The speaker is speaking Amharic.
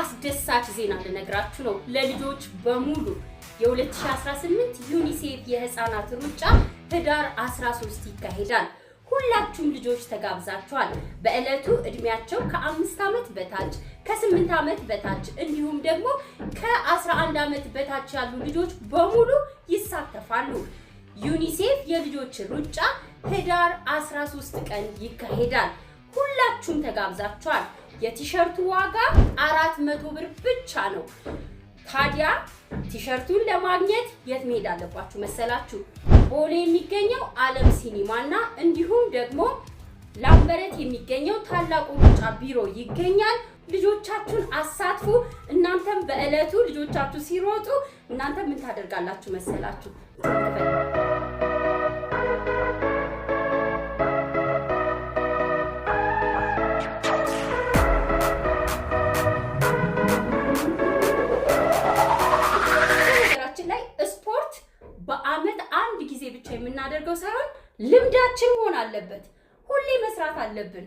አስደሳች ዜና ልነግራችሁ ነው ለልጆች በሙሉ የ2018 ዩኒሴፍ የህፃናት ሩጫ ህዳር 13 ይካሄዳል። ሁላችሁም ልጆች ተጋብዛችኋል። በእለቱ እድሜያቸው ከ5 ዓመት በታች ከ8 ዓመት በታች እንዲሁም ደግሞ ከ11 ዓመት በታች ያሉ ልጆች በሙሉ ይሳተፋሉ። ዩኒሴፍ የልጆች ሩጫ ህዳር 13 ቀን ይካሄዳል። ሁላችሁም ተጋብዛችኋል። የቲሸርቱ ዋጋ 400 ብር ብቻ ነው። ታዲያ ቲሸርቱን ለማግኘት የት መሄድ አለባችሁ መሰላችሁ? ቦሌ የሚገኘው ዓለም ሲኒማና እንዲሁም ደግሞ ላምበረት የሚገኘው ታላቁ ሩጫ ቢሮ ይገኛል። ልጆቻችሁን አሳትፉ። እናንተም በእለቱ ልጆቻችሁ ሲሮጡ እናንተ ምን ታደርጋላችሁ መሰላችሁ? በአመት አንድ ጊዜ ብቻ የምናደርገው ሳይሆን ልምዳችን መሆን አለበት። ሁሌ መስራት አለብን።